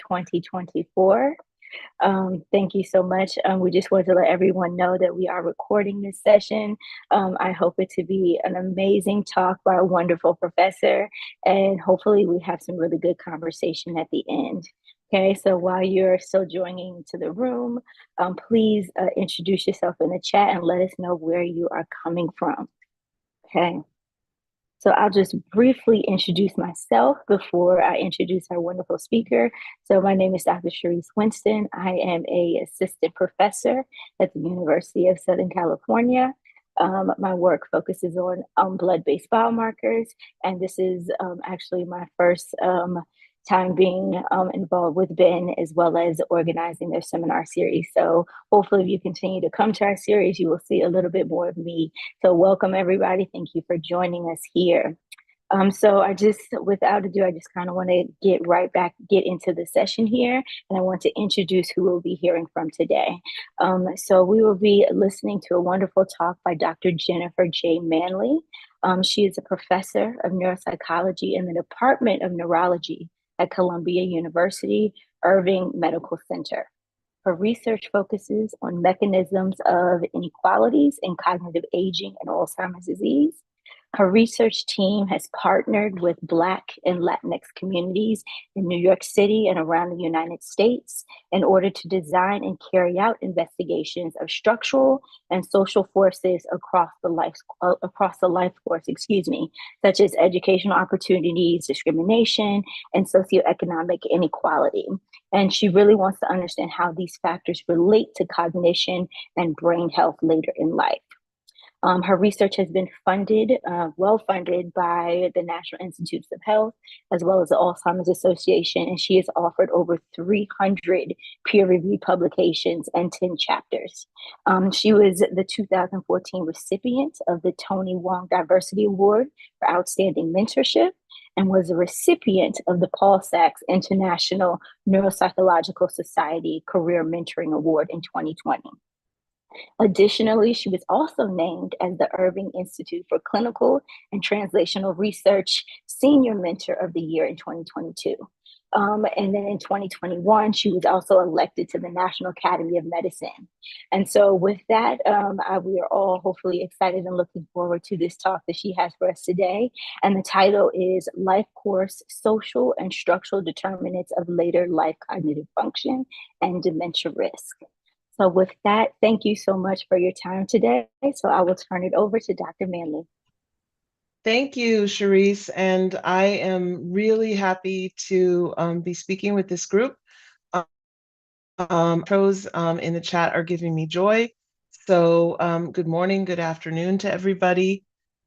2024. Thank you so much. We just wanted to let everyone know that we are recording this session. I hope it to be an amazing talk by a wonderful professor, and hopefully we have some really good conversation at the end. Okay, so while you're still joining to the room, please introduce yourself in the chat and let us know where you are coming from. Okay. So I'll just briefly introduce myself before I introduce our wonderful speaker. So my name is Dr. Sharice Winston. I am a assistant professor at the University of Southern California. My work focuses on blood-based biomarkers, and this is actually my first time being involved with Ben, as well as organizing their seminar series. So hopefully if you continue to come to our series, you will see a little bit more of me. So welcome everybody. Thank you for joining us here. So without ado, I just kind of want to get into the session here, and I want to introduce who we'll be hearing from today. So we will be listening to a wonderful talk by Dr. Jennifer J. Manley. She is a professor of neuropsychology in the Department of Neurology at Columbia University Irving Medical Center. Her research focuses on mechanisms of inequalities in cognitive aging and Alzheimer's disease. Her research team has partnered with Black and Latinx communities in New York City and around the United States in order to design and carry out investigations of structural and social forces across the life course, such as educational opportunities, discrimination, and socioeconomic inequality. And she really wants to understand how these factors relate to cognition and brain health later in life. Her research has been well funded by the National Institutes of Health, as well as the Alzheimer's Association, and she has offered over 300 peer-reviewed publications and 10 chapters. She was the 2014 recipient of the Tony Wong Diversity Award for Outstanding Mentorship, and was a recipient of the Paul Sachs International Neuropsychological Society Career Mentoring Award in 2020. Additionally, she was also named as the Irving Institute for Clinical and Translational Research Senior Mentor of the Year in 2022. And then in 2021, she was also elected to the National Academy of Medicine. And so with that, we are all hopefully excited and looking forward to this talk that she has for us today. And the title is Life Course, Social and Structural Determinants of Later Life Cognitive Function and Dementia Risk. So with that, thank you so much for your time today. So I will turn it over to Dr. Manley. Thank you, Sharice. And I am really happy to be speaking with this group. Pros in the chat are giving me joy. So good morning, good afternoon to everybody.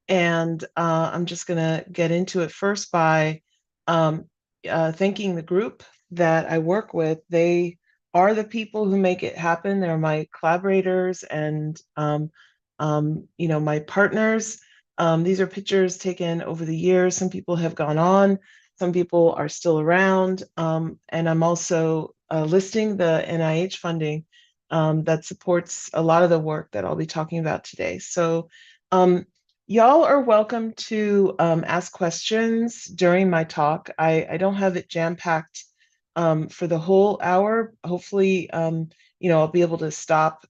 And I'm just going to get into it first by thanking the group that I work with. They are the people who make it happen. They're my collaborators and my partners. These are pictures taken over the years. Some people have gone on, some people are still around, and I'm also listing the NIH funding that supports a lot of the work that I'll be talking about today. So y'all are welcome to ask questions during my talk. I don't have it jam-packed for the whole hour. Hopefully, I'll be able to stop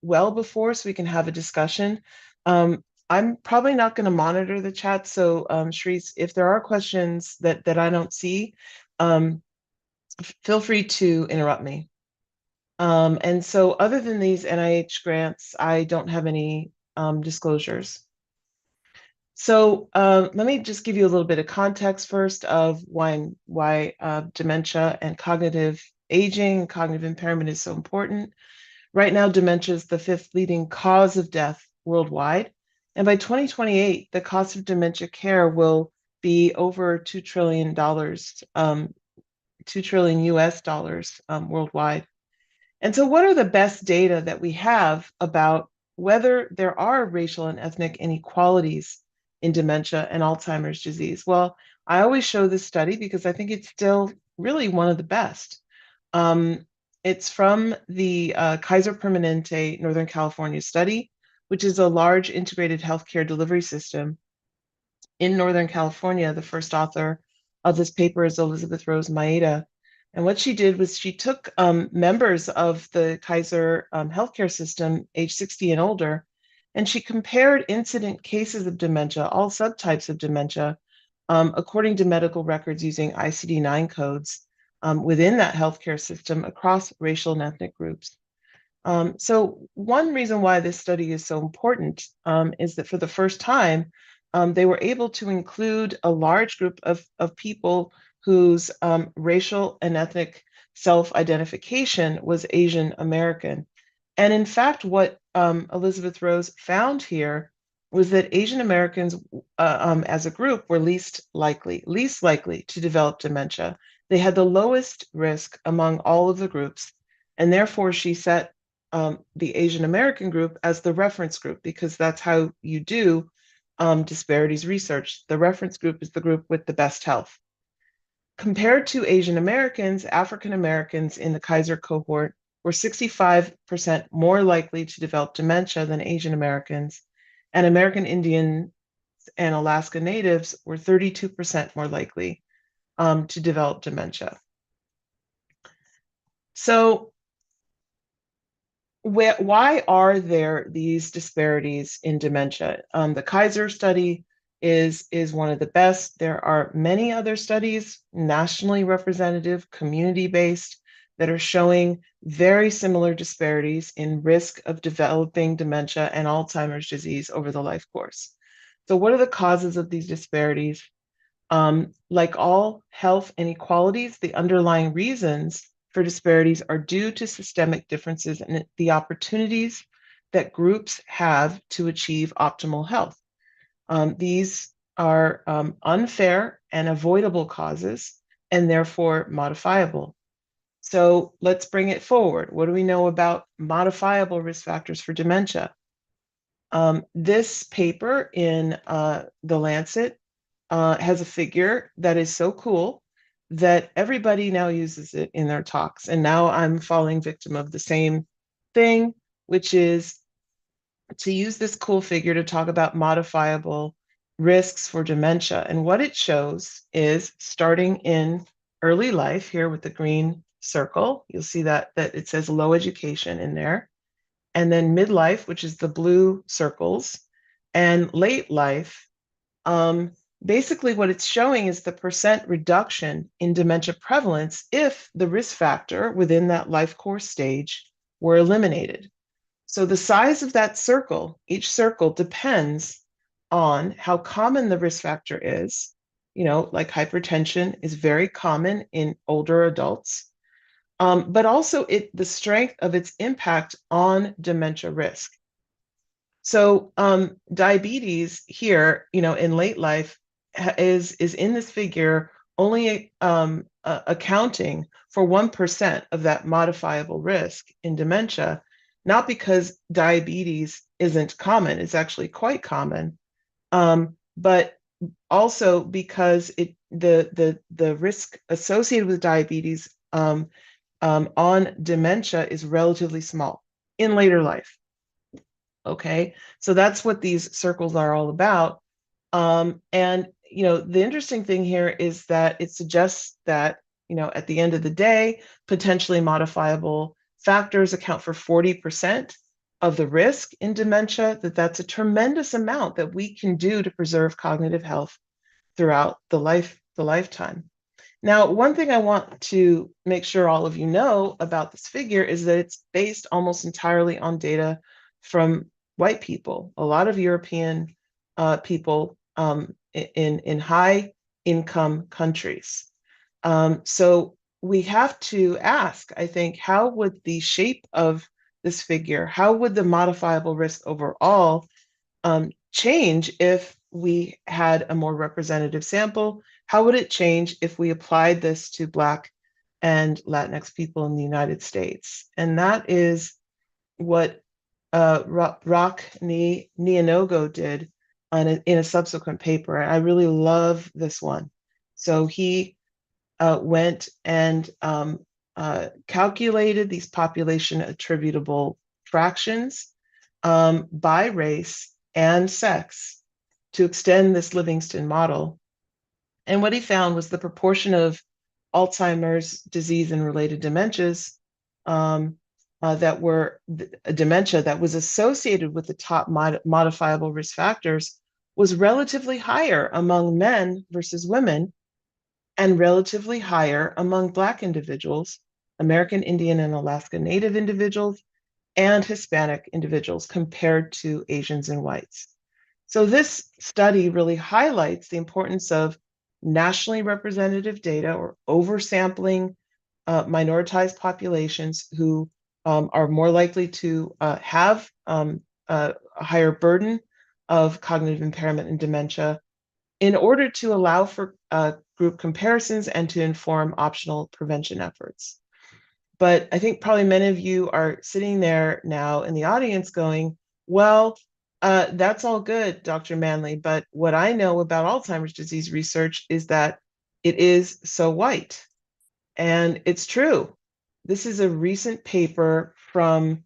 well before so we can have a discussion. I'm probably not going to monitor the chat, so Sharice, if there are questions that I don't see, feel free to interrupt me. And so other than these NIH grants, I don't have any disclosures. So let me just give you a little bit of context first of why dementia and cognitive aging and cognitive impairment is so important. Right now, dementia is the 5th leading cause of death worldwide. And by 2028, the cost of dementia care will be over $2 trillion, $2 trillion US dollars worldwide. And so what are the best data that we have about whether there are racial and ethnic inequalities in dementia and Alzheimer's disease? Well, I always show this study because I think it's still really one of the best. It's from the Kaiser Permanente Northern California study, which is a large integrated healthcare delivery system in Northern California. The first author of this paper is Elizabeth Rose Maeda. And what she did was she took members of the Kaiser healthcare system, age 60 and older, and she compared incident cases of dementia, all subtypes of dementia, according to medical records using ICD-9 codes within that healthcare system across racial and ethnic groups. So one reason why this study is so important is that for the first time, they were able to include a large group of people whose racial and ethnic self-identification was Asian American. And in fact, what Elizabeth Rose found here was that Asian Americans as a group were least likely to develop dementia. They had the lowest risk among all of the groups. And therefore, she set the Asian American group as the reference group, because that's how you do disparities research. The reference group is the group with the best health. Compared to Asian Americans, African Americans in the Kaiser cohort were 65% more likely to develop dementia than Asian Americans, and American Indians and Alaska Natives were 32% more likely to develop dementia. So why are there these disparities in dementia? The Kaiser study is one of the best. There are many other studies, nationally representative, community-based, that are showing very similar disparities in risk of developing dementia and Alzheimer's disease over the life course. So what are the causes of these disparities? Like all health inequalities, the underlying reasons for disparities are due to systemic differences in the opportunities that groups have to achieve optimal health. These are unfair and avoidable causes, and therefore modifiable. So let's bring it forward. What do we know about modifiable risk factors for dementia? This paper in The Lancet has a figure that is so cool that everybody now uses it in their talks. And now I'm falling victim of the same thing, which is to use this cool figure to talk about modifiable risks for dementia. And what it shows is starting in early life here with the green circle, you'll see that it says low education in there. And then midlife, which is the blue circles, and late life. Basically, what it's showing is the percent reduction in dementia prevalence if the risk factor within that life course stage were eliminated. So the size of that circle, each circle depends on how common the risk factor is. You know, like hypertension is very common in older adults, but also the strength of its impact on dementia risk. So diabetes here, you know, in late life is in this figure only accounting for 1% of that modifiable risk in dementia, not because diabetes isn't common, it's actually quite common, but also because the risk associated with diabetes on dementia is relatively small in later life. Okay, so that's what these circles are all about. And, you know, the interesting thing here is that it suggests that, you know, at the end of the day, potentially modifiable factors account for 40% of the risk in dementia, that's a tremendous amount that we can do to preserve cognitive health throughout the lifetime. Now, one thing I want to make sure all of you know about this figure is that it's based almost entirely on data from white people, a lot of European people in high income countries. So we have to ask, I think, how would the shape of this figure, how would the modifiable risk overall change if we had a more representative sample? How would it change if we applied this to Black and Latinx people in the United States? And that is what Rock Nianogo did in a subsequent paper. I really love this one. So he went and calculated these population attributable fractions by race and sex to extend this Livingston model. And what he found was the proportion of Alzheimer's disease and related dementias um, that were dementia that was associated with the top modifiable risk factors was relatively higher among men versus women and relatively higher among Black individuals, American Indian and Alaska Native individuals, and Hispanic individuals compared to Asians and whites. So this study really highlights the importance of nationally representative data or oversampling minoritized populations who are more likely to have a higher burden of cognitive impairment and dementia in order to allow for group comparisons and to inform optional prevention efforts. But I think probably many of you are sitting there now in the audience going, well, that's all good, Dr. Manley, but what I know about Alzheimer's disease research is that it is so white. And it's true. This is a recent paper from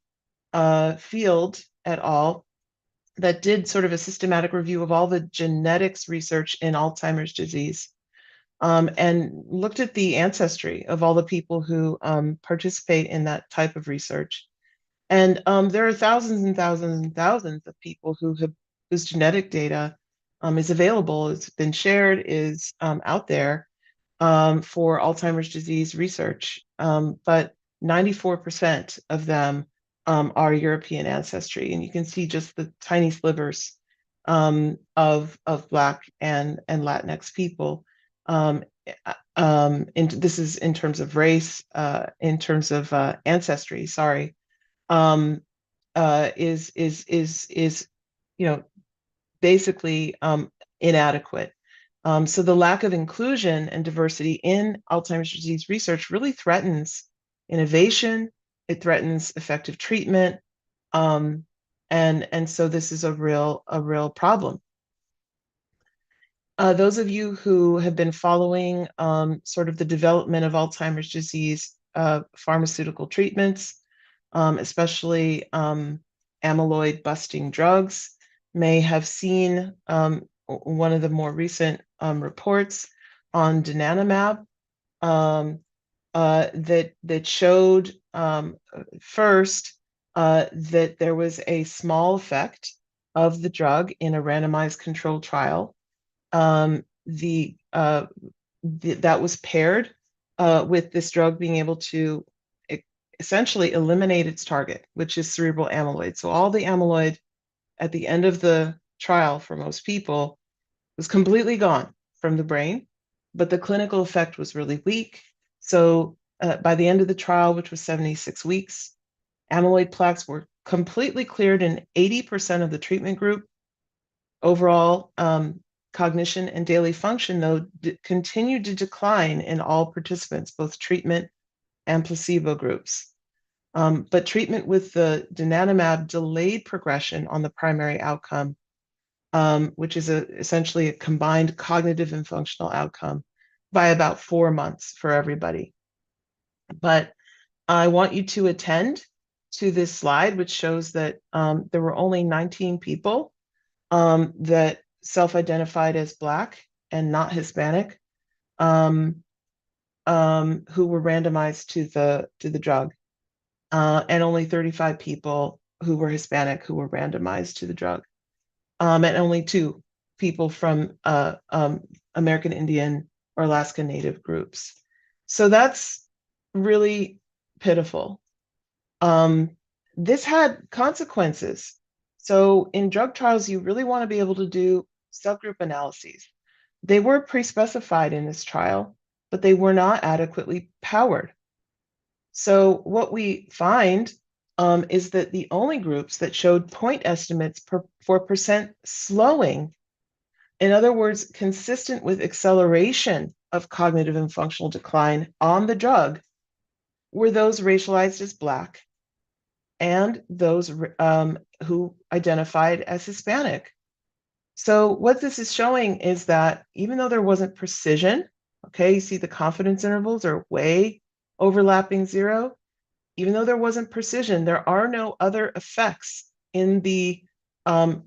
Field et al. That did sort of a systematic review of all the genetics research in Alzheimer's disease and looked at the ancestry of all the people who participate in that type of research. And there are thousands and thousands and thousands of people whose genetic data is available, it's been shared, is out there for Alzheimer's disease research. But 94% of them are European ancestry, and you can see just the tiny slivers of Black and Latinx people. And this is in terms of race, in terms of ancestry. Sorry, is basically inadequate. So the lack of inclusion and diversity in Alzheimer's disease research really threatens innovation. It threatens effective treatment, and so this is a real problem. Those of you who have been following sort of the development of Alzheimer's disease pharmaceutical treatments, especially amyloid busting drugs, may have seen one of the more recent reports on donanemab that showed first that there was a small effect of the drug in a randomized controlled trial. That was paired with this drug being able to essentially eliminate its target, which is cerebral amyloid. So all the amyloid at the end of the trial for most people was completely gone from the brain, but the clinical effect was really weak. So by the end of the trial, which was 76 weeks, amyloid plaques were completely cleared in 80% of the treatment group. Overall, cognition and daily function, though, continued to decline in all participants, both treatment and placebo groups. But treatment with the donanemab delayed progression on the primary outcome, which is essentially a combined cognitive and functional outcome, by about 4 months for everybody. But I want you to attend to this slide, which shows that there were only 19 people that self-identified as Black and not Hispanic who were randomized to the drug, and only 35 people who were Hispanic who were randomized to the drug, and only 2 people from American Indian or Alaska Native groups. So that's really pitiful. This had consequences. So in drug trials, you really want to be able to do subgroup analyses. They were pre-specified in this trial, but they were not adequately powered. So what we find is that the only groups that showed point estimates for percent slowing, in other words, consistent with acceleration of cognitive and functional decline on the drug, were those racialized as Black and those who identified as Hispanic. So what this is showing is that even though there wasn't precision, okay, you see the confidence intervals are way overlapping 0. Even though there wasn't precision, there are no other effects in the, in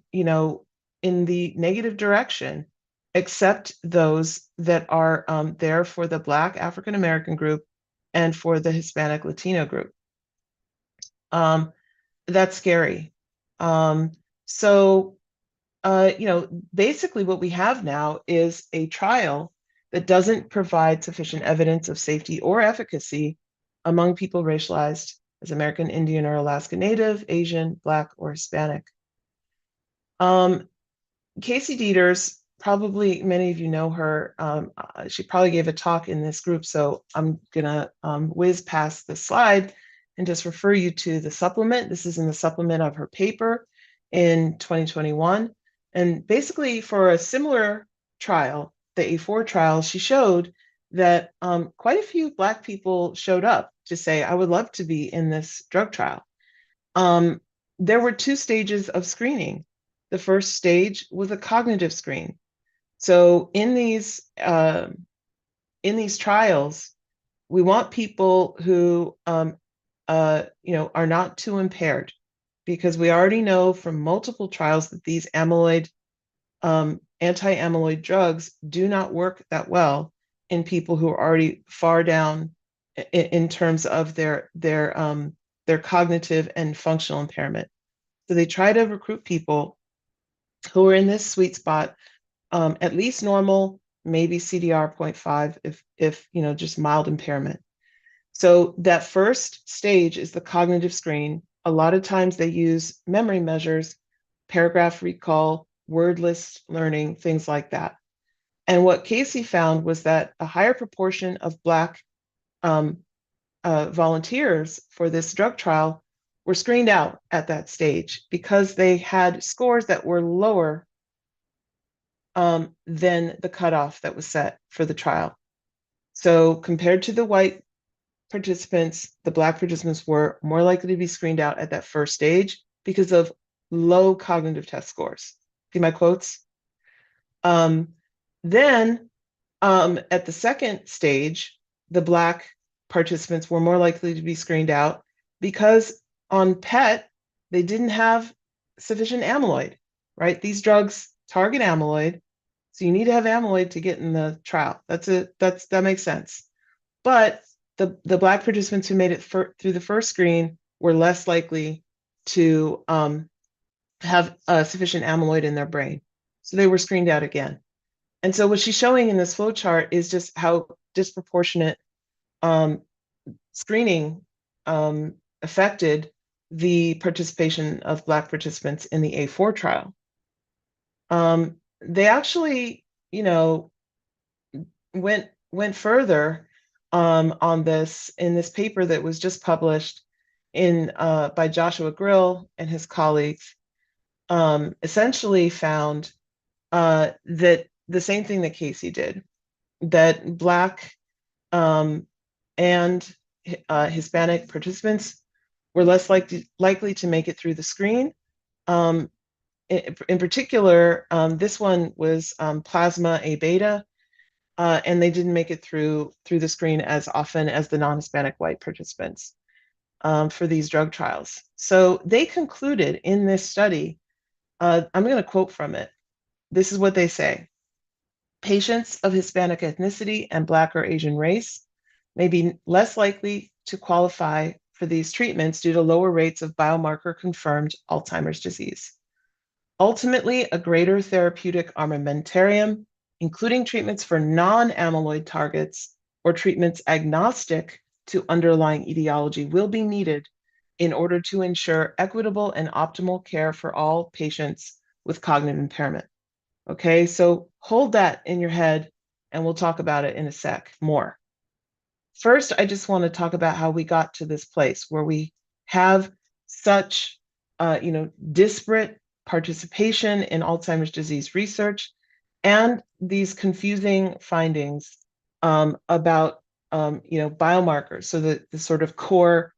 the negative direction except those that are there for the Black African American group and for the Hispanic Latino group. Um, that's scary. Um, so, basically what we have now is a trial that doesn't provide sufficient evidence of safety or efficacy among people racialized as American Indian or Alaska Native, Asian, Black, or Hispanic. Um, Casey Dieters, probably many of you know her. She probably gave a talk in this group, so I'm gonna whiz past the slide and just refer you to the supplement. This is in the supplement of her paper in 2021. And basically for a similar trial, the A4 trial, she showed that quite a few Black people showed up to say, I would love to be in this drug trial. Um, there were two stages of screening. The first stage was a cognitive screen. So in these trials, we want people who are not too impaired, because we already know from multiple trials that these anti-amyloid drugs do not work that well in people who are already far down in terms of their cognitive and functional impairment. So they try to recruit people who are in this sweet spot, at least normal, maybe CDR 0.5 if just mild impairment. So that first stage is the cognitive screen. A lot of times they use memory measures, paragraph recall, word list learning, things like that. And what Casey found was that a higher proportion of Black um, volunteers for this drug trial were screened out at that stage because they had scores that were lower than the cutoff that was set for the trial. So compared to the white participants, the Black participants were more likely to be screened out at that first stage because of low cognitive test scores. See my quotes? Then at the second stage, the Black participants were more likely to be screened out because on PET, they didn't have sufficient amyloid, right? These drugs target amyloid, so you need to have amyloid to get in the trial. That makes sense. But the Black participants who made it through the first screen were less likely to have sufficient amyloid in their brain. So they were screened out again. And so what she's showing in this flow chart is just how disproportionate um, screening affected the participation of Black participants in the A4 trial. They actually, went further on this in this paper that was just published in by Joshua Grill and his colleagues. Essentially found that the same thing that Casey did, that Black and Hispanic participants were less likely to make it through the screen. In particular, this one was plasma A beta, and they didn't make it through the screen as often as the non-Hispanic white participants for these drug trials. So they concluded in this study, I'm going to quote from it. This is what they say. Patients of Hispanic ethnicity and Black or Asian race may be less likely to qualify for these treatments due to lower rates of biomarker-confirmed Alzheimer's disease. Ultimately, a greater therapeutic armamentarium, including treatments for non-amyloid targets or treatments agnostic to underlying etiology, will be needed in order to ensure equitable and optimal care for all patients with cognitive impairment. Okay, so hold that in your head and we'll talk about it in a sec more. First, I just want to talk about how we got to this place where we have such, disparate participation in Alzheimer's disease research and these confusing findings about, biomarkers. So the sort of core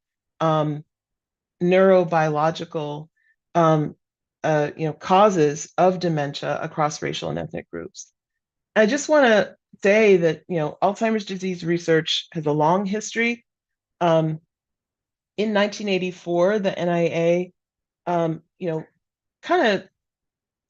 neurobiological causes of dementia across racial and ethnic groups. I just want to say that Alzheimer's disease research has a long history. In 1984, the NIA, kind of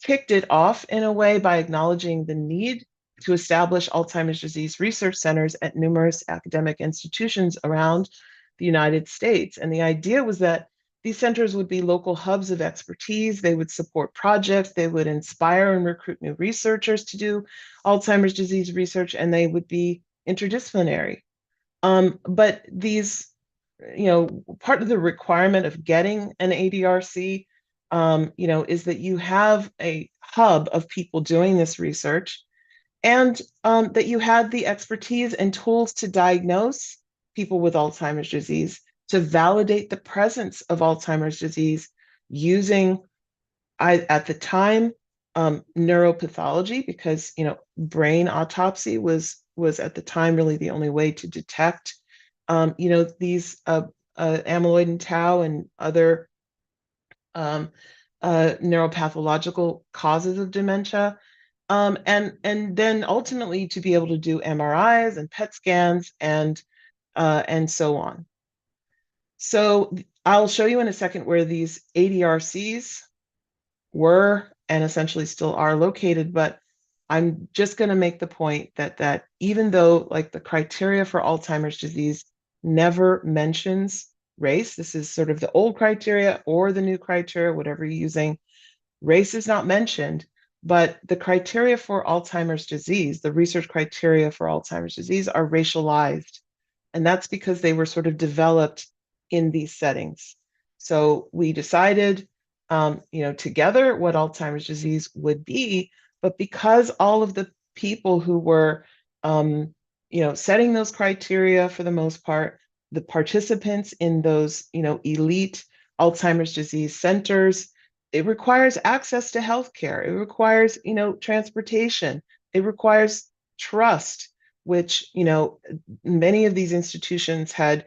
kicked it off in a way by acknowledging the need to establish Alzheimer's disease research centers at numerous academic institutions around the United States. And the idea was that these centers would be local hubs of expertise. They would support projects, they would inspire and recruit new researchers to do Alzheimer's disease research, and they would be interdisciplinary. But these, part of the requirement of getting an ADRC, is that you have a hub of people doing this research, and that you had the expertise and tools to diagnose people with Alzheimer's disease, to validate the presence of Alzheimer's disease using, at the time, neuropathology, because brain autopsy was at the time really the only way to detect these amyloid and tau and other neuropathological causes of dementia. And then ultimately to be able to do MRIs and PET scans and so on. So I'll show you in a second where these ADRCs were and essentially still are located, but I'm just going to make the point that even though like the criteria for Alzheimer's disease never mentions race, this is sort of the old criteria or the new criteria, whatever you're using, race is not mentioned, but the criteria for Alzheimer's disease, the research criteria for Alzheimer's disease are racialized. And that's because they were sort of developed in these settings. So we decided, together what Alzheimer's disease would be, but because all of the people who were, setting those criteria for the most part, the participants in those, elite Alzheimer's disease centers, it requires access to healthcare. It requires, transportation. It requires trust, which, many of these institutions had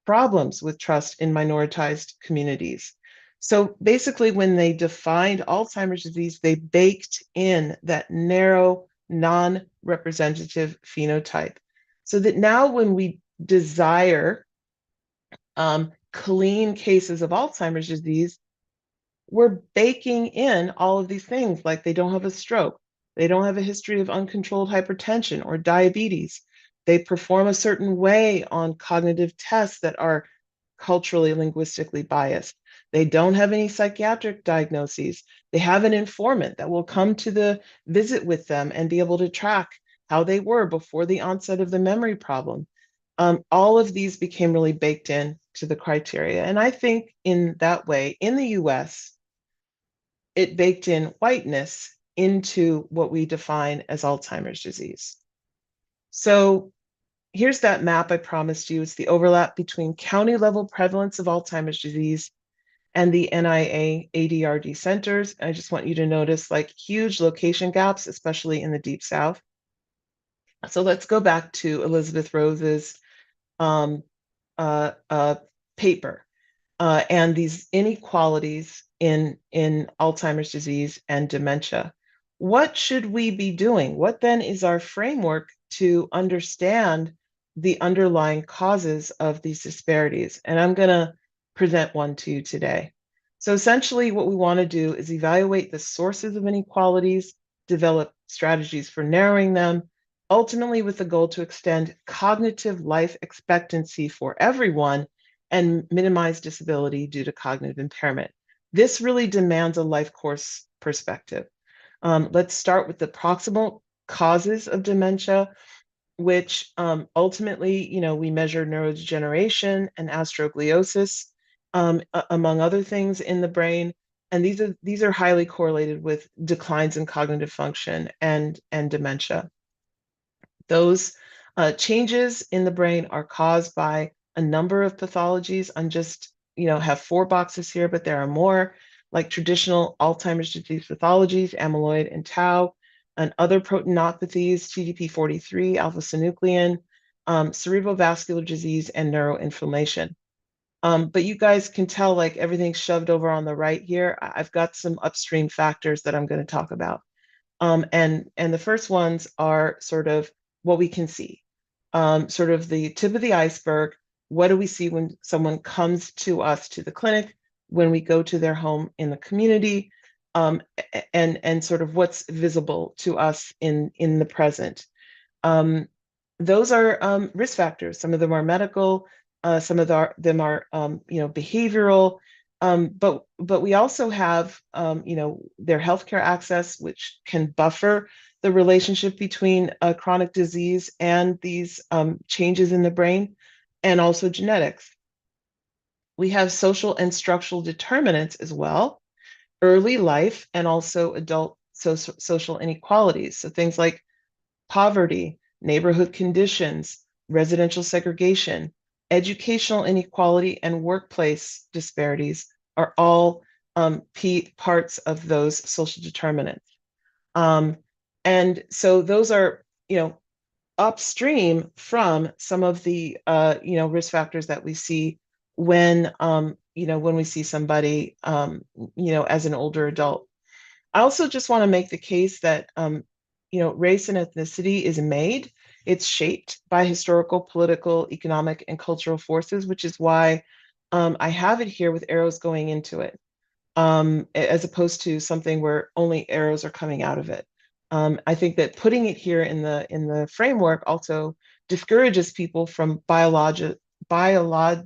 problems with trust in minoritized communities. So basically, when they defined Alzheimer's disease, they baked in that narrow, non-representative phenotype. So that now when we desire clean cases of Alzheimer's disease, we're baking in all of these things, like they don't have a stroke, they don't have a history of uncontrolled hypertension or diabetes, they perform a certain way on cognitive tests that are culturally, linguistically biased, they don't have any psychiatric diagnoses, they have an informant that will come to the visit with them and be able to track how they were before the onset of the memory problem. All of these became really baked in to the criteria. And I think in that way, in the US, it baked in whiteness into what we define as Alzheimer's disease. So here's that map I promised you. It's the overlap between county level prevalence of Alzheimer's disease and the NIA ADRD centers. I just want you to notice like huge location gaps, especially in the Deep South. So let's go back to Elizabeth Rose's paper and these inequalities in Alzheimer's disease and dementia. What should we be doing? What then is our framework to understand the underlying causes of these disparities? And I'm going to present one to you today. So essentially what we want to do is evaluate the sources of inequalities, develop strategies for narrowing them, ultimately with the goal to extend cognitive life expectancy for everyone and minimize disability due to cognitive impairment. This really demands a life course perspective. Let's start with the proximal causes of dementia, which ultimately, we measure neurodegeneration and astrogliosis, among other things in the brain. And these are highly correlated with declines in cognitive function and dementia. Those changes in the brain are caused by a number of pathologies. I'm just, have 4 boxes here, but there are more, like traditional Alzheimer's disease pathologies, amyloid and tau, and other proteinopathies, TDP-43, alpha-synuclein, cerebrovascular disease, and neuroinflammation. But you guys can tell like everything's shoved over on the right here. I've got some upstream factors that I'm going to talk about. And the first ones are sort of what we can see, sort of the tip of the iceberg. What do we see when someone comes to us to the clinic, when we go to their home in the community? and sort of what's visible to us in the present. Um, those are risk factors. Some of them are medical, some of them are behavioral, but we also have their healthcare access, which can buffer the relationship between chronic disease and these changes in the brain, and also genetics. We have social and structural determinants as well, early life, and also adult social inequalities. So things like poverty, neighborhood conditions, residential segregation, educational inequality, and workplace disparities are all parts of those social determinants. Um, and so those are, upstream from some of the, risk factors that we see when we see somebody, as an older adult. I also just want to make the case that race and ethnicity is made. It's shaped by historical, political, economic, and cultural forces, which is why I have it here with arrows going into it, as opposed to something where only arrows are coming out of it. I think that putting it here in the framework also discourages people from biologizing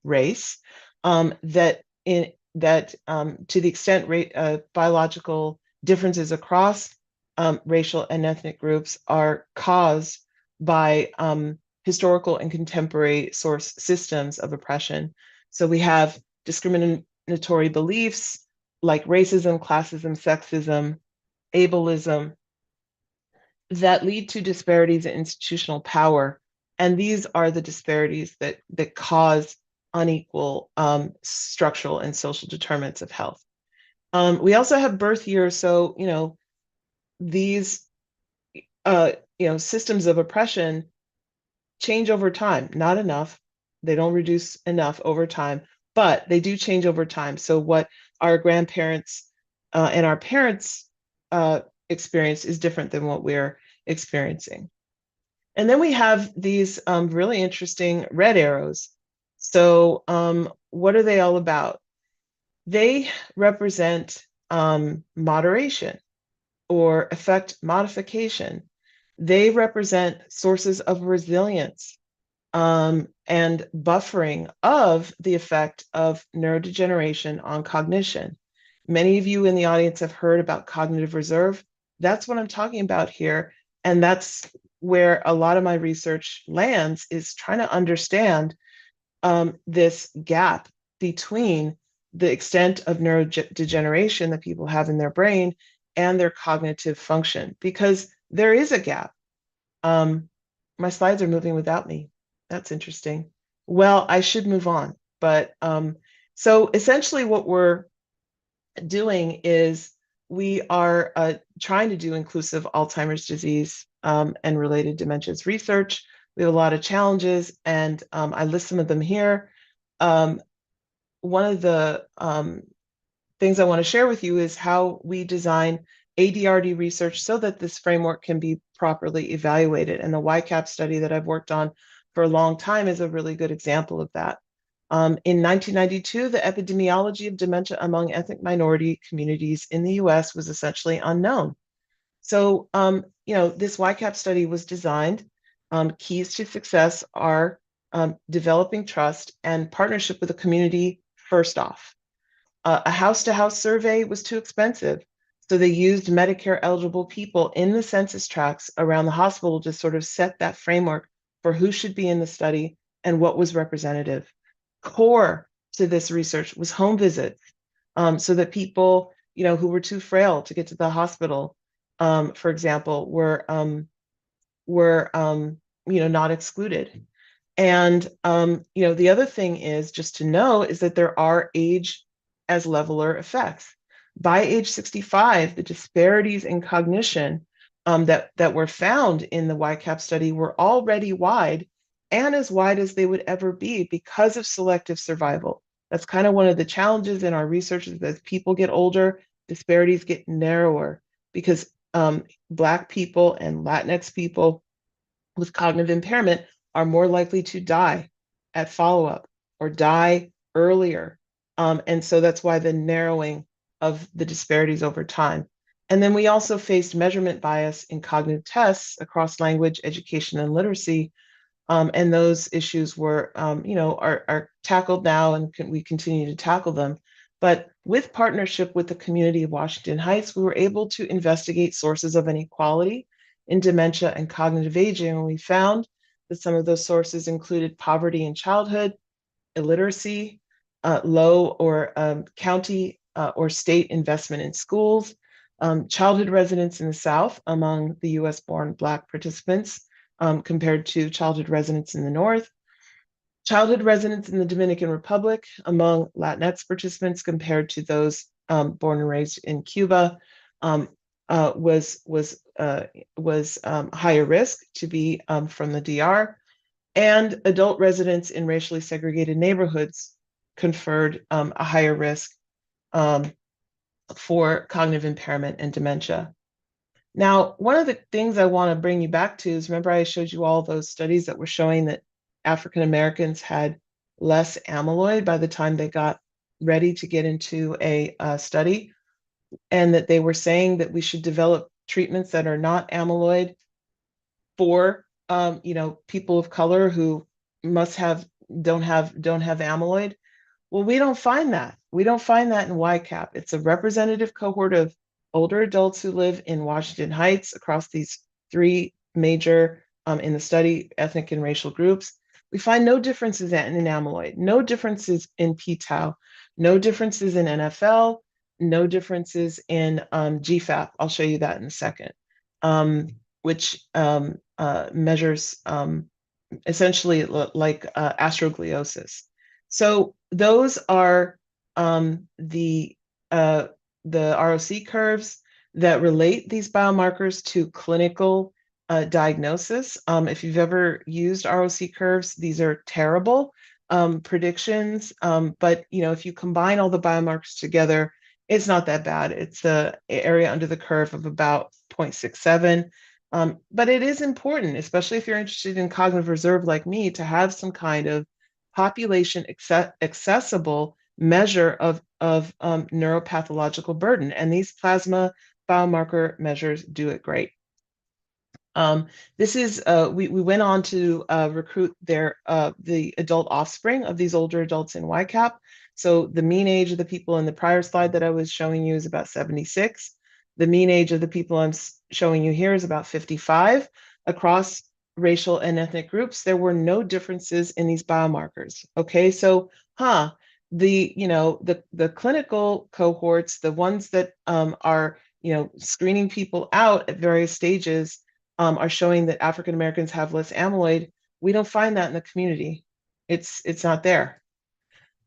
race. That to the extent biological differences across racial and ethnic groups are caused by historical and contemporary source systems of oppression. So we have discriminatory beliefs like racism, classism, sexism, ableism that lead to disparities in institutional power. And these are the disparities that cause unequal structural and social determinants of health. We also have birth years. So, these, systems of oppression change over time, not enough. They don't reduce enough over time, but they do change over time. So what our grandparents and our parents experience is different than what we're experiencing. And then we have these really interesting red arrows. So what are they all about? They represent moderation or effect modification. They represent sources of resilience and buffering of the effect of neurodegeneration on cognition. Many of you in the audience have heard about cognitive reserve. That's what I'm talking about here. And that's where a lot of my research lands, is trying to understand this gap between the extent of neurodegeneration that people have in their brain and their cognitive function, because there is a gap. My slides are moving without me. That's interesting. Well, I should move on. But so essentially what we're doing is we are trying to do inclusive Alzheimer's disease and related dementias research. We have a lot of challenges, and I list some of them here. One of the things I want to share with you is how we design ADRD research so that this framework can be properly evaluated. And the YCAP study that I've worked on for a long time is a really good example of that. In 1992, the epidemiology of dementia among ethnic minority communities in the US was essentially unknown. So, this YCAP study was designed. Keys to success are developing trust and partnership with the community first off. A house-to-house survey was too expensive, so they used Medicare-eligible people in the census tracts around the hospital to sort of set that framework for who should be in the study and what was representative. Core to this research was home visits, so that people, who were too frail to get to the hospital, for example, were not excluded. And the other thing is just to know is that there are age as leveler effects. By age 65, the disparities in cognition that were found in the YCAP study were already wide, and as wide as they would ever be because of selective survival. That's kind of one of the challenges in our research, is that as people get older, disparities get narrower, because Black people and Latinx people with cognitive impairment are more likely to die at follow-up or die earlier. And so that's why the narrowing of the disparities over time. And then we also faced measurement bias in cognitive tests across language, education, and literacy. And those issues were, are tackled now, and we continue to tackle them. But with partnership with the community of Washington Heights, we were able to investigate sources of inequality in dementia and cognitive aging. And we found that some of those sources included poverty in childhood, illiteracy, low or county or state investment in schools, childhood residence in the South among the US born Black participants compared to childhood residence in the North, childhood residence in the Dominican Republic among Latinx participants compared to those born and raised in Cuba. Was higher risk to be from the DR, and adult residents in racially segregated neighborhoods conferred a higher risk for cognitive impairment and dementia. Now, one of the things I want to bring you back to is, remember I showed you all those studies that were showing that African Americans had less amyloid by the time they got ready to get into a study, and that they were saying that we should develop treatments that are not amyloid for people of color who don't have amyloid. Well, we don't find that. We don't find that in YCAP. It's a representative cohort of older adults who live in Washington Heights across these three major, in the study, ethnic and racial groups. We find no differences in amyloid, no differences in p-tau, no differences in NFL, no differences in GFAP. I'll show you that in a second, which measures essentially like astrogliosis. So those are the ROC curves that relate these biomarkers to clinical diagnosis. If you've ever used ROC curves, these are terrible predictions. But if you combine all the biomarkers together, it's not that bad. It's the area under the curve of about 0.67. But it is important, especially if you're interested in cognitive reserve like me, to have some kind of population accessible measure of neuropathological burden. And these plasma biomarker measures do it great. We went on to recruit the adult offspring of these older adults in YCAP. So the mean age of the people in the prior slide that I was showing you is about 76. The mean age of the people I'm showing you here is about 55. Across racial and ethnic groups, there were no differences in these biomarkers. Okay, so the clinical cohorts, the ones that are screening people out at various stages, are showing that African Americans have less amyloid. We don't find that in the community. It's not there.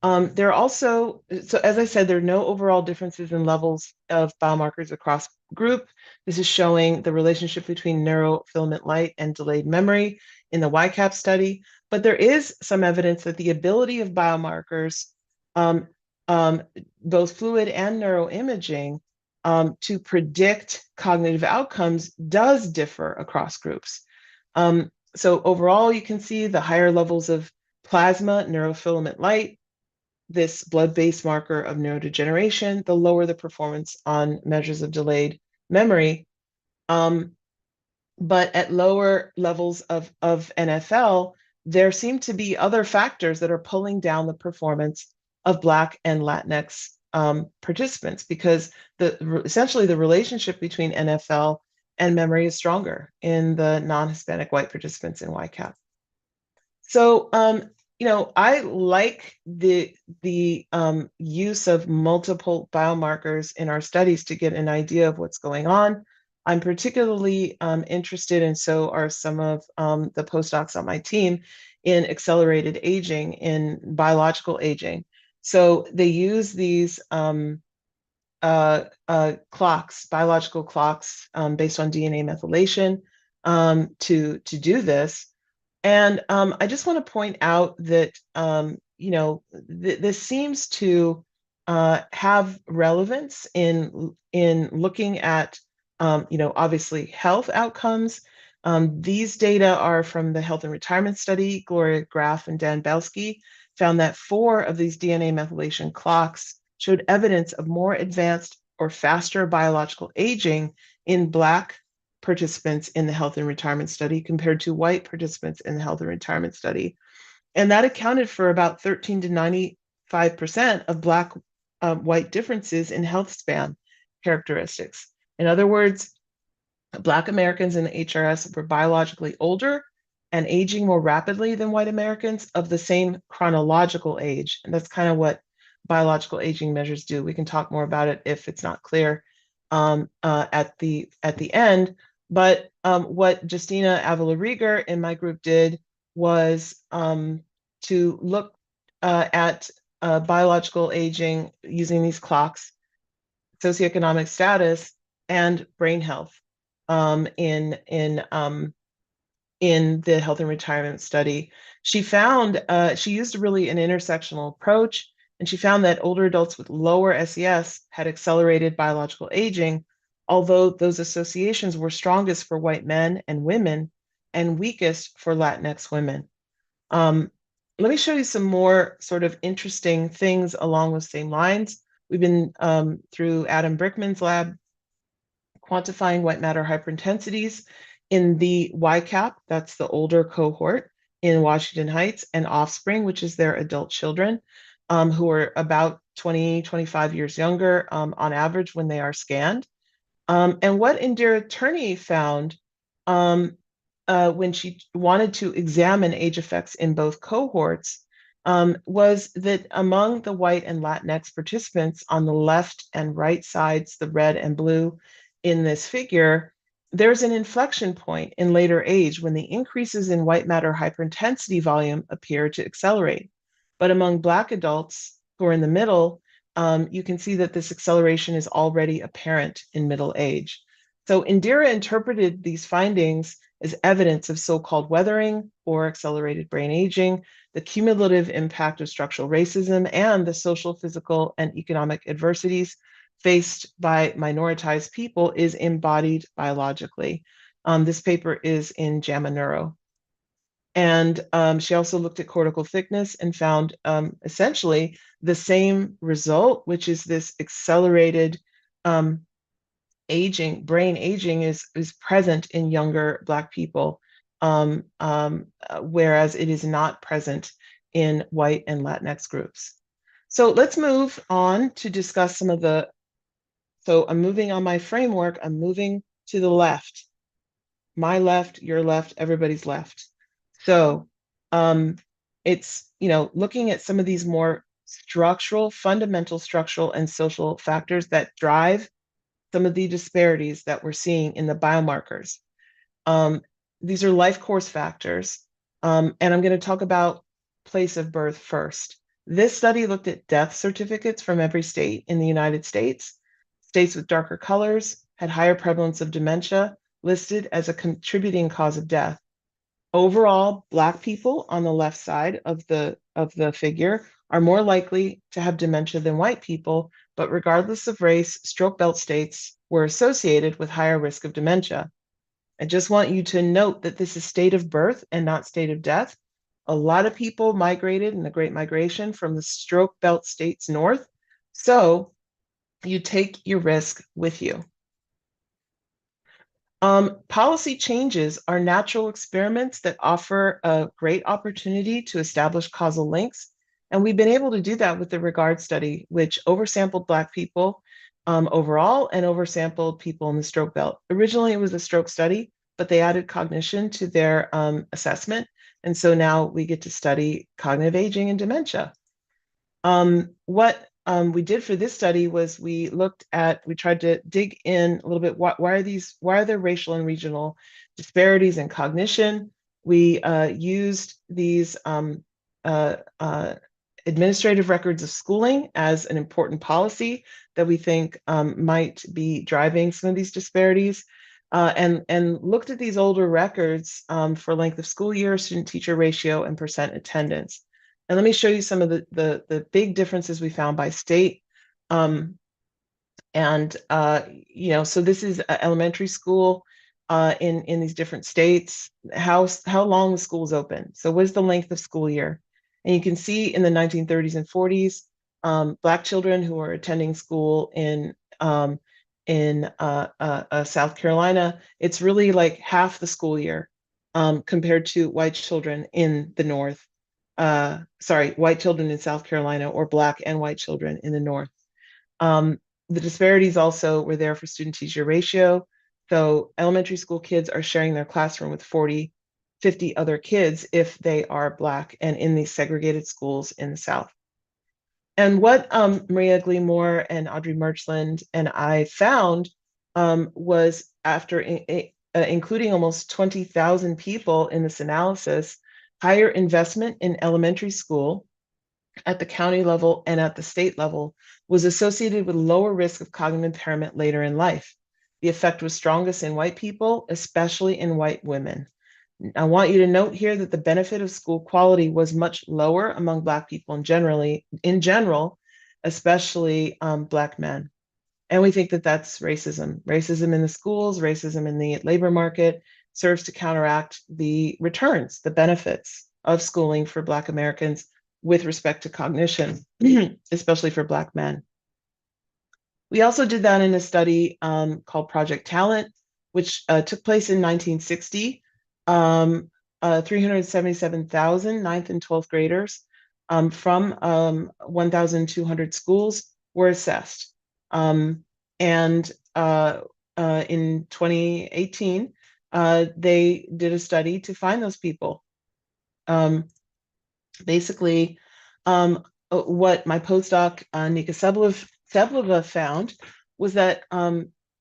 There are also, so as I said, there are no overall differences in levels of biomarkers across group. This is showing the relationship between neurofilament light and delayed memory in the YCAP study. But there is some evidence that the ability of biomarkers, both fluid and neuroimaging, to predict cognitive outcomes does differ across groups. So overall, you can see the higher levels of plasma, neurofilament light, this blood-based marker of neurodegeneration, the lower the performance on measures of delayed memory. But at lower levels of NFL, there seem to be other factors that are pulling down the performance of Black and Latinx participants, because essentially the relationship between NFL and memory is stronger in the non-Hispanic white participants in YCAP. So, I like the use of multiple biomarkers in our studies to get an idea of what's going on. I'm particularly interested, and so are some of the postdocs on my team, in accelerated aging, in biological aging. So they use these clocks, biological clocks based on DNA methylation to do this. And I just want to point out that this seems to have relevance in looking at obviously health outcomes. These data are from the Health and Retirement Study. Gloria Graf and Dan Belsky found that 4 of these DNA methylation clocks showed evidence of more advanced or faster biological aging in Black participants in the health and retirement study compared to white participants in the health and retirement study. And that accounted for about 13 to 95% of Black white differences in health span characteristics. In other words, Black Americans in the HRS were biologically older and aging more rapidly than white Americans of the same chronological age. And that's kind of what biological aging measures do. We can talk more about it if it's not clear at the end. But what Justina Avila-Rieger in my group did was to look at biological aging using these clocks, socioeconomic status, and brain health in the health and retirement study. She found she used really an intersectional approach, and she found that older adults with lower SES had accelerated biological aging, although those associations were strongest for white men and women and weakest for Latinx women. Let me show you some more sort of interesting things along those same lines. We've been through Adam Brickman's lab quantifying white matter hyperintensities in the YCAP, that's the older cohort in Washington Heights, and offspring, which is their adult children, who are about 20, 25 years younger on average when they are scanned. And what Indira Turney found when she wanted to examine age effects in both cohorts was that among the white and Latinx participants on the left and right sides, the red and blue in this figure, there's an inflection point in later age when the increases in white matter hyperintensity volume appear to accelerate. But among Black adults who are in the middle, you can see that this acceleration is already apparent in middle age. So Indira interpreted these findings as evidence of so-called weathering or accelerated brain aging, the cumulative impact of structural racism, and the social, physical, and economic adversities faced by minoritized people is embodied biologically. This paper is in JAMA Neuro. And she also looked at cortical thickness and found essentially the same result, which is this accelerated aging, brain aging is present in younger Black people, whereas it is not present in white and Latinx groups. So let's move on to discuss some of the, so I'm moving on my framework, I'm moving to the left. My left, your left, everybody's left. So it's, looking at some of these more structural, fundamental structural and social factors that drive some of the disparities that we're seeing in the biomarkers. These are life course factors, and I'm going to talk about place of birth first. This study looked at death certificates from every state in the United States. States with darker colors had higher prevalence of dementia listed as a contributing cause of death. Overall, Black people on the left side of the figure are more likely to have dementia than white people, but regardless of race, stroke belt states were associated with higher risk of dementia. I just want you to note that this is state of birth and not state of death. A lot of people migrated in the Great Migration from the stroke belt states north, so you take your risk with you. Policy changes are natural experiments that offer a great opportunity to establish causal links. And we've been able to do that with the REGARD study, which oversampled Black people overall and oversampled people in the stroke belt. Originally, it was a stroke study, but they added cognition to their assessment. And so now we get to study cognitive aging and dementia. What we did for this study was we tried to dig in a little bit. Why are there racial and regional disparities in cognition? We used these administrative records of schooling as an important policy that we think might be driving some of these disparities, and looked at these older records for length of school year, student-teacher ratio, and percent attendance. And let me show you some of the big differences we found by state. So this is elementary school in these different states, how long the school is open. So what is the length of school year? And you can see in the 1930s and 40s, Black children who are attending school in South Carolina, it's really like half the school year compared to white children in the North. White children in South Carolina, or Black and white children in the North. Um, the disparities also were there for student-teacher ratio. So elementary school kids are sharing their classroom with 40, 50 other kids if they are Black and in these segregated schools in the South. And what Maria Gleamore and Audrey Merchland and I found was after including almost 20,000 people in this analysis, higher investment in elementary school at the county level and at the state level was associated with lower risk of cognitive impairment later in life. The effect was strongest in white people, especially in white women. I want you to note here that the benefit of school quality was much lower among Black people in general, especially Black men. And we think that that's racism. Racism in the schools, racism in the labor market serves to counteract the returns, the benefits of schooling for Black Americans with respect to cognition, especially for Black men. We also did that in a study called Project Talent, which took place in 1960. 377,000 9th and 12th graders from 1,200 schools were assessed. And in 2018, they did a study to find those people. Basically, what my postdoc, Nika Seblova, found was that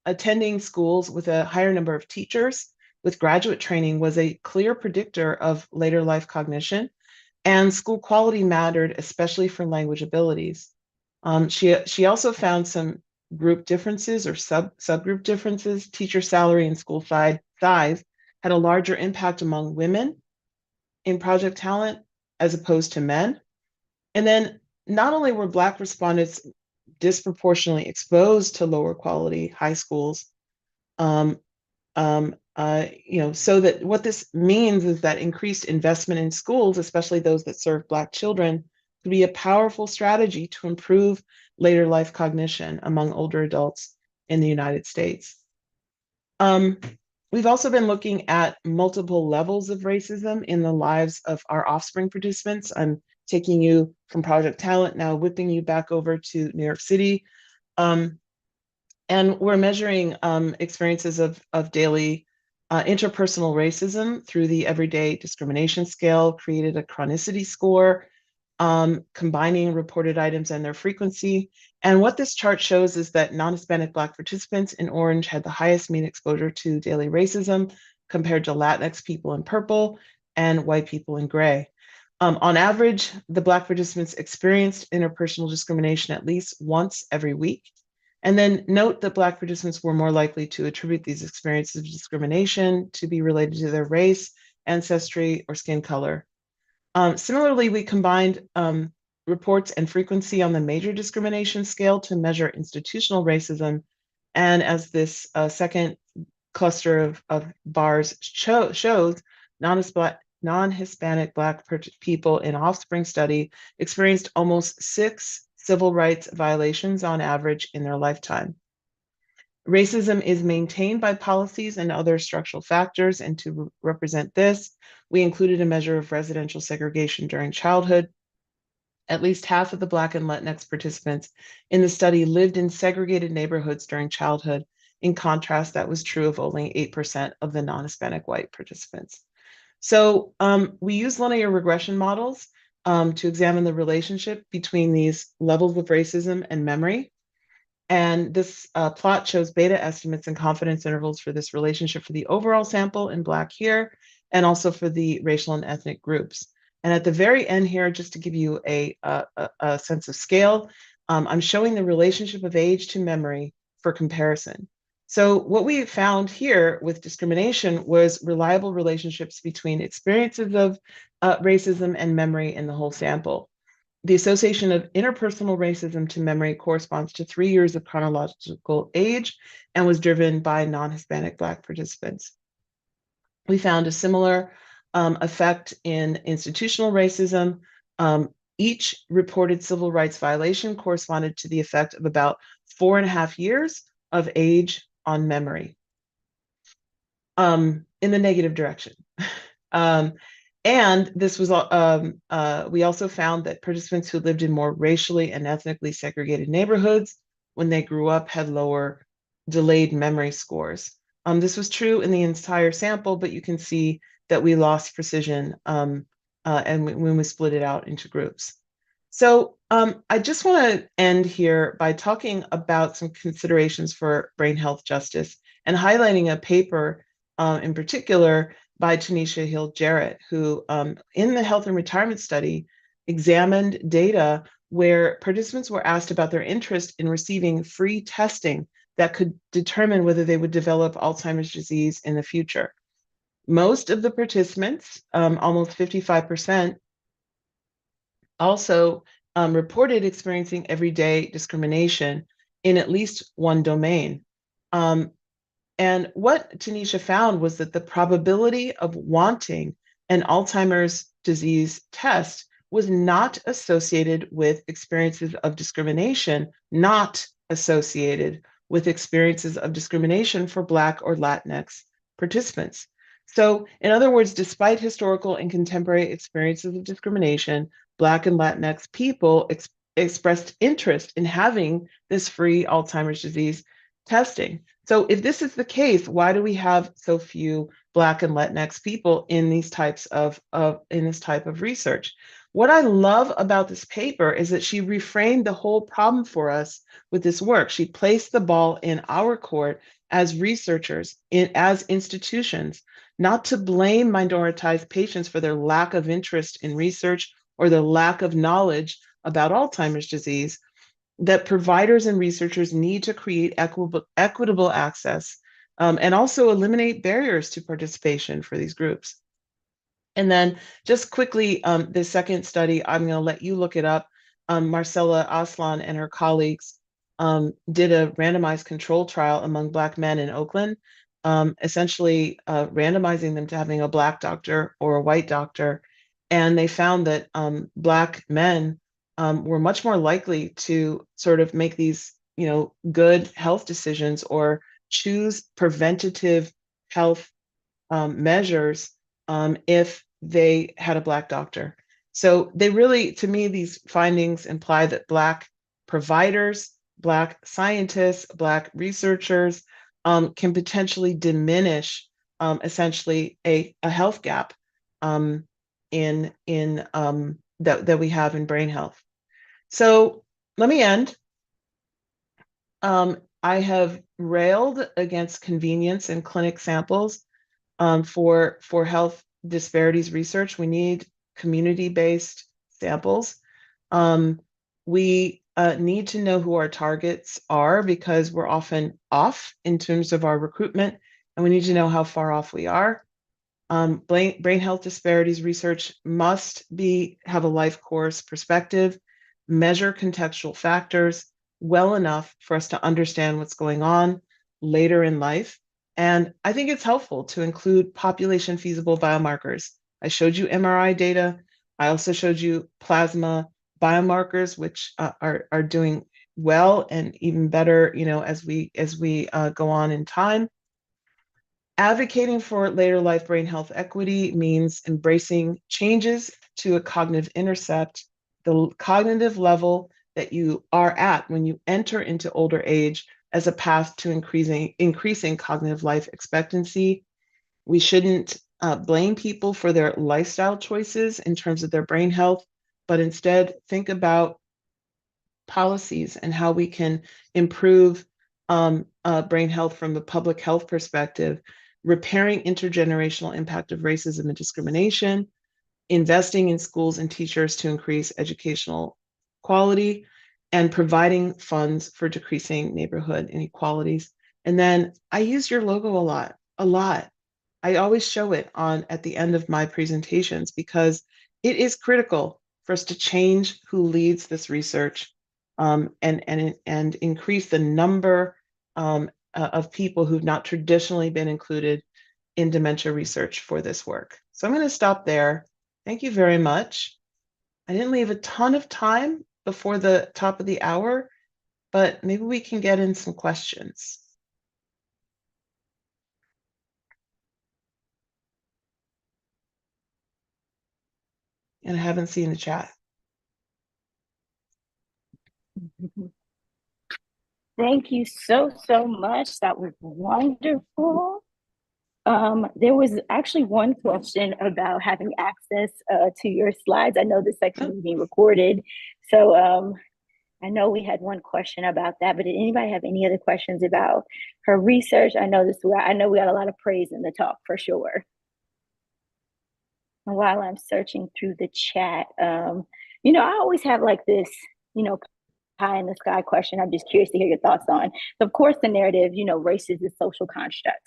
attending schools with a higher number of teachers with graduate training was a clear predictor of later life cognition, and school quality mattered, especially for language abilities. She also found some group differences or subgroup differences. Teacher salary and school size had a larger impact among women in Project Talent as opposed to men. And then not only were Black respondents disproportionately exposed to lower quality high schools, so that what this means is that increased investment in schools, especially those that serve Black children, could be a powerful strategy to improve later life cognition among older adults in the United States. We've also been looking at multiple levels of racism in the lives of our offspring participants. I'm taking you from Project Talent, now whipping you back over to New York City. And we're measuring experiences of daily interpersonal racism through the Everyday Discrimination Scale, created a chronicity score, combining reported items and their frequency. And what this chart shows is that non-Hispanic Black participants in orange had the highest mean exposure to daily racism compared to Latinx people in purple and white people in gray. On average, the Black participants experienced interpersonal discrimination at least once every week. And then note that Black participants were more likely to attribute these experiences of discrimination to be related to their race, ancestry, or skin color. Similarly, we combined reports and frequency on the major discrimination scale to measure institutional racism. And as this second cluster of bars shows, non-Hispanic Black people in offspring study experienced almost 6 civil rights violations on average in their lifetime. Racism is maintained by policies and other structural factors, and to represent this, we included a measure of residential segregation during childhood. At least half of the Black and Latinx participants in the study lived in segregated neighborhoods during childhood. In contrast, that was true of only 8% of the non-Hispanic white participants. So we use linear regression models to examine the relationship between these levels of racism and memory. And this plot shows beta estimates and confidence intervals for this relationship for the overall sample in Black here, and also for the racial and ethnic groups. And at the very end here, just to give you a sense of scale, I'm showing the relationship of age to memory for comparison. So what we found here with discrimination was reliable relationships between experiences of racism and memory in the whole sample. The association of interpersonal racism to memory corresponds to 3 years of chronological age and was driven by non-Hispanic Black participants. We found a similar effect in institutional racism. Each reported civil rights violation corresponded to the effect of about 4.5 years of age on memory, in the negative direction. Um, and this was, we also found that participants who lived in more racially and ethnically segregated neighborhoods when they grew up had lower delayed memory scores. This was true in the entire sample, but you can see that we lost precision when we split it out into groups. So I just want to end here by talking about some considerations for brain health justice and highlighting a paper in particular by Tanisha Hill Jarrett, who in the health and retirement study examined data where participants were asked about their interest in receiving free testing that could determine whether they would develop Alzheimer's disease in the future. Most of the participants, almost 55%, also reported experiencing everyday discrimination in at least one domain. And what Tanisha found was that the probability of wanting an Alzheimer's disease test was not associated with experiences of discrimination, not associated with experiences of discrimination for Black or Latinx participants. So, in other words, despite historical and contemporary experiences of discrimination, Black and Latinx people expressed interest in having this free Alzheimer's disease testing. So if this is the case, why do we have so few Black and Latinx people in these types in this type of research? What I love about this paper is that she reframed the whole problem for us with this work. She placed the ball in our court as researchers, as institutions, not to blame minoritized patients for their lack of interest in research or their lack of knowledge about Alzheimer's disease, that providers and researchers need to create equitable access and also eliminate barriers to participation for these groups. And then just quickly, the second study, I'm going to let you look it up. Marcella Aslan and her colleagues did a randomized control trial among Black men in Oakland, essentially randomizing them to having a Black doctor or a white doctor. And they found that Black men were much more likely to sort of make these, good health decisions or choose preventative health measures if they had a Black doctor. So they really, to me, these findings imply that Black providers, Black scientists, Black researchers can potentially diminish essentially a health gap in that we have in brain health. So let me end. I have railed against convenience in clinic samples for health disparities research. We need community-based samples. We need to know who our targets are because we're often off in terms of our recruitment, and we need to know how far off we are. Brain health disparities research must have a life course perspective, measure contextual factors well enough for us to understand what's going on later in life. And I think it's helpful to include population feasible biomarkers. I showed you MRI data. I also showed you plasma biomarkers, which are doing well and even better, as we go on in time. Advocating for later life brain health equity means embracing changes to a cognitive intercept, the cognitive level that you are at when you enter into older age as a path to increasing cognitive life expectancy. We shouldn't blame people for their lifestyle choices in terms of their brain health, but instead think about policies and how we can improve brain health from a public health perspective, repairing intergenerational impact of racism and discrimination, investing in schools and teachers to increase educational quality, and providing funds for decreasing neighborhood inequalities. And then I use your logo a lot. I always show it at the end of my presentations because it is critical for us to change who leads this research and increase the number of people who've not traditionally been included in dementia research for this work. So I'm going to stop there. Thank you very much. I didn't leave a ton of time before the top of the hour, but maybe we can get in some questions. And I haven't seen the chat. Thank you so, so much. That was wonderful. There was actually one question about having access to your slides. I know this section Oh, is being recorded. So I know we had one question about that, but did anybody have any other questions about her research? I know we got a lot of praise in the talk for sure. And while I'm searching through the chat, I always have like this, you know, pie in the sky question. I'm just curious to hear your thoughts on. So of course, the narrative, race is a social construct,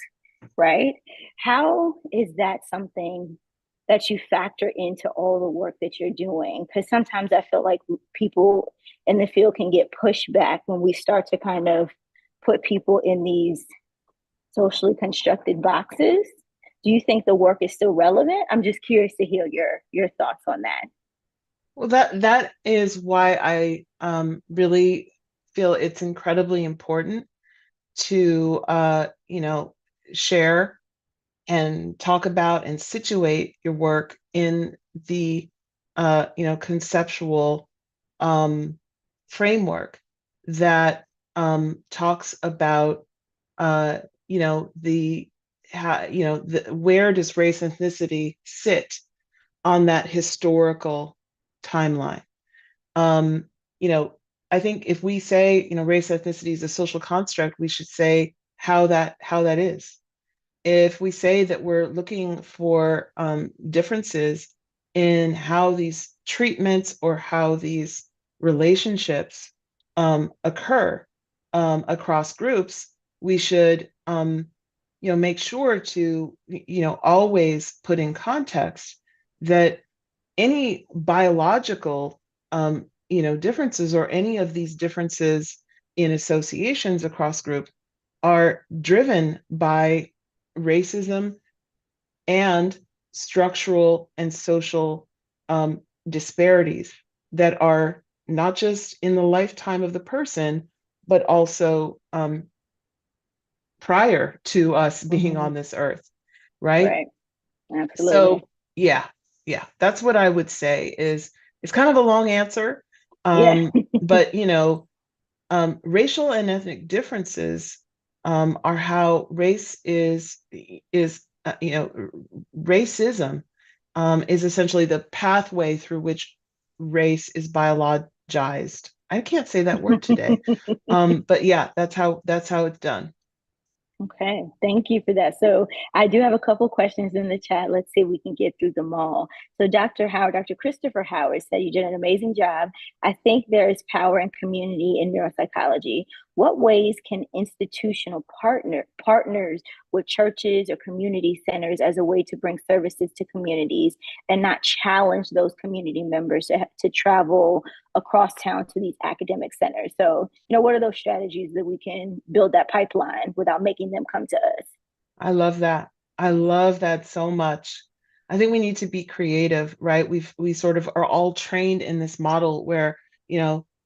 right? How is that something that you factor into all the work that you're doing? Because sometimes I feel like people in the field can get pushed back when we start to kind of put people in these socially constructed boxes. Do you think the work is still relevant? I'm just curious to hear your thoughts on that. well, that is why I really feel it's incredibly important to share and talk about and situate your work in the conceptual um, framework that talks about the how, where does race and ethnicity sit on that historical timeline. Um, you know, I think if we say, race ethnicity is a social construct, we should say how that is. If we say that we're looking for differences in how these treatments or how these relationships occur across groups, we should make sure to always put in context that any biological differences or any of these differences in associations across group are driven by racism and structural and social disparities that are not just in the lifetime of the person, but also prior to us being Mm-hmm. on this earth, right? Right. Absolutely. So yeah, yeah, that's what I would say is it's kind of a long answer. Yeah. But racial and ethnic differences are how race is racism is essentially the pathway through which race is biologized. I can't say that word today, but yeah, that's how it's done. Okay, thank you for that. So I do have a couple questions in the chat. Let's see if we can get through them all. So Dr. Christopher Howard said you did an amazing job. I think there is power in community in neuropsychology. What ways can institutional partners with churches or community centers as a way to bring services to communities and not challenge those community members to travel across town to these academic centers? So, what are those strategies that we can build that pipeline without making them come to us? I love that. I love that so much. I think we need to be creative, right? We sort of are all trained in this model where,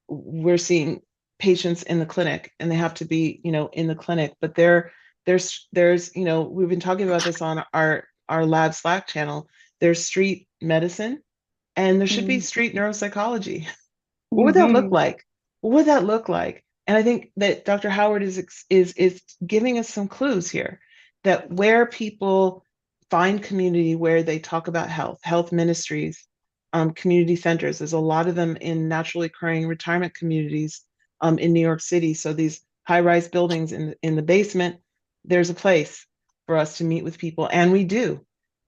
we're seeing patients in the clinic and they have to be, in the clinic, but there's, we've been talking about this on our lab Slack channel. There's street medicine and there should be street neuropsychology. What would that look Mm-hmm. like? What would that look like? And I think that Dr. Howard is giving us some clues here that where people find community, where they talk about health ministries, community centers. There's a lot of them in naturally occurring retirement communities in New York City. So these high-rise buildings in the basement, there's a place for us to meet with people, and we do.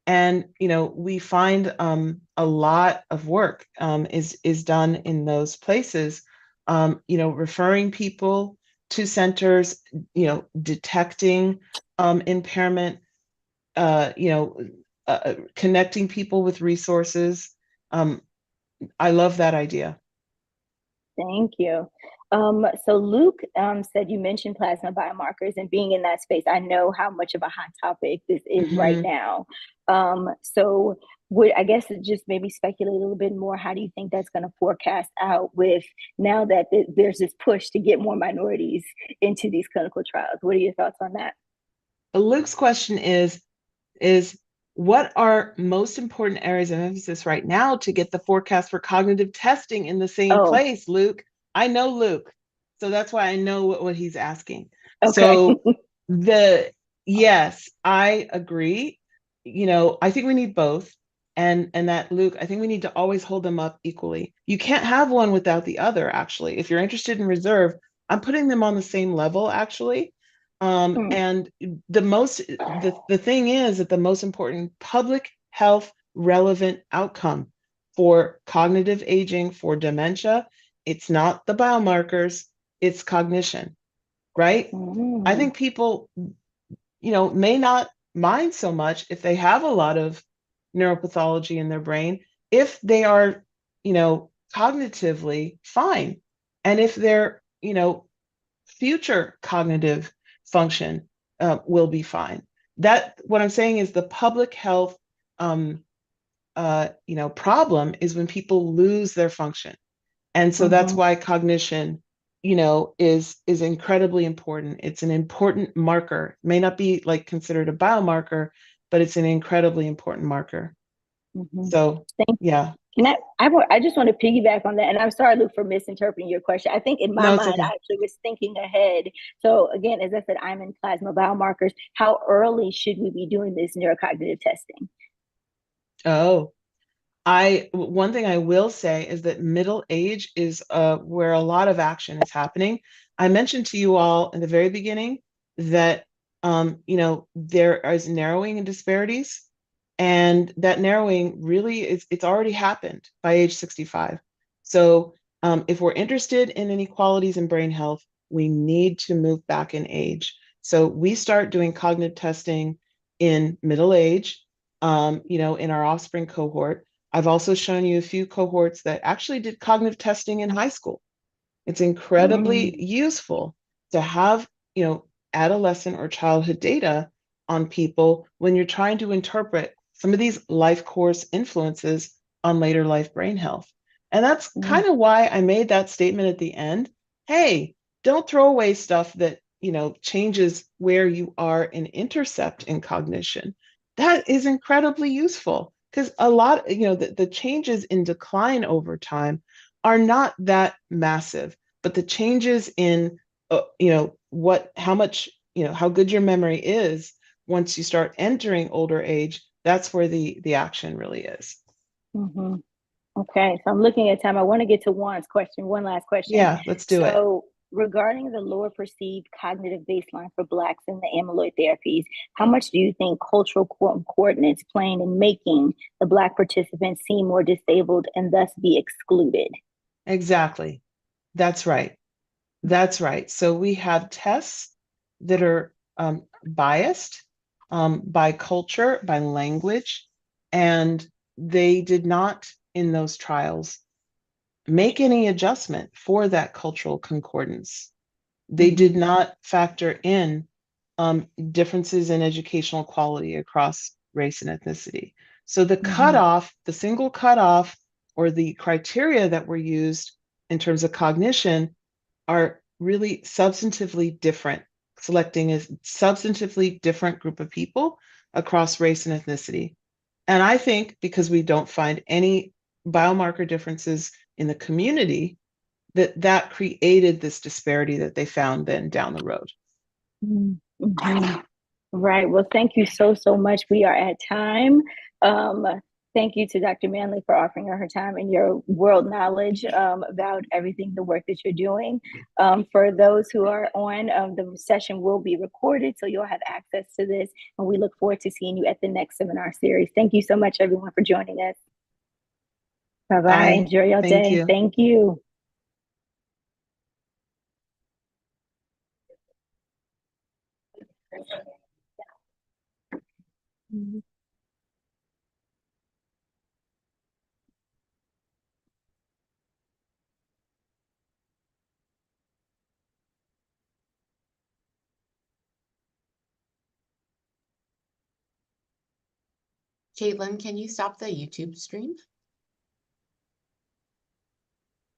And we find a lot of work is done in those places, referring people to centers, detecting impairment, connecting people with resources. I love that idea. Thank you. So Luke said you mentioned plasma biomarkers and being in that space. I know how much of a hot topic this is right Mhm. now. So would I guess it just maybe speculate a little bit more. How do you think that's going to forecast out with now that there's this push to get more minorities into these clinical trials? What are your thoughts on that? Luke's question is what are most important areas of emphasis right now to get the forecast for cognitive testing in the same Oh, place, Luke? I know Luke, so that's why I know what he's asking. okay. So the yes, I agree. I think we need both. And that Luke, I think we need to always hold them up equally. You can't have one without the other, actually. If you're interested in reserve, I'm putting them on the same level, actually. Mm, And the thing is that the most important public health relevant outcome for cognitive aging, for dementia, it's not the biomarkers, it's cognition, right? I mm, think people, may not mind so much if they have a lot of neuropathology in their brain, if they are, cognitively fine. And if their, future cognitive function will be fine. That what I'm saying is the public health um, problem is when people lose their function. And so that's mhm, why cognition, is incredibly important. It's an important marker. It may not be like considered a biomarker, but it's an incredibly important marker. mhm. So Thank yeah, Can I just want to piggyback on that. And I'm sorry, Luke, for misinterpreting your question. I think in my no, it's mind, I okay. actually was thinking ahead. So again, as I said, I'm in plasma biomarkers. How early should we be doing this neurocognitive testing? Oh, I one thing I will say is that middle age is where a lot of action is happening. I mentioned to you all in the very beginning that there is narrowing in disparities, and that narrowing really it's already happened by age 65. So if we're interested in inequalities in brain health, we need to move back in age. So we start doing cognitive testing in middle age, in our offspring cohort. I've also shown you a few cohorts that actually did cognitive testing in high school. It's incredibly Mm, useful to have, adolescent or childhood data on people when you're trying to interpret some of these life course influences on later life brain health. And that's mm, kind of why I made that statement at the end. Hey, don't throw away stuff that, changes where you are in intercept in cognition. That is incredibly useful because a lot, the changes in decline over time are not that massive, but the changes in how much, how good your memory is once you start entering older age, that's where the action really is. mhm. Okay, so I'm looking at time. I want to get to Juan's question, one last question. Yeah, let's do it. So, regarding the lower perceived cognitive baseline for Blacks in the amyloid therapies, how much do you think cultural coordinates playing in making the Black participants seem more disabled and thus be excluded? Exactly. That's right. That's right. So we have tests that are biased by culture, by language, and they did not in those trials make any adjustment for that cultural concordance. They did Mm-hmm, not factor in differences in educational quality across race and ethnicity. So the mm-hmm, cutoff, the single cutoff, or the criteria that were used in terms of cognition are really substantively different, selecting a substantively different group of people across race and ethnicity. And I think because we don't find any biomarker differences in the community, that created this disparity that they found then down the road. mm-hmm. Right. Well, thank you so much. We are at time. Um, Thank you to Dr. Manley for offering her time and your world knowledge about everything, the work that you're doing. For those who are on, the session will be recorded, so you'll have access to this. And we look forward to seeing you at the next seminar series. Thank you so much, everyone, for joining us. Bye bye. Bye. Enjoy your Thank day. you. Thank you. Caitlin, can you stop the YouTube stream?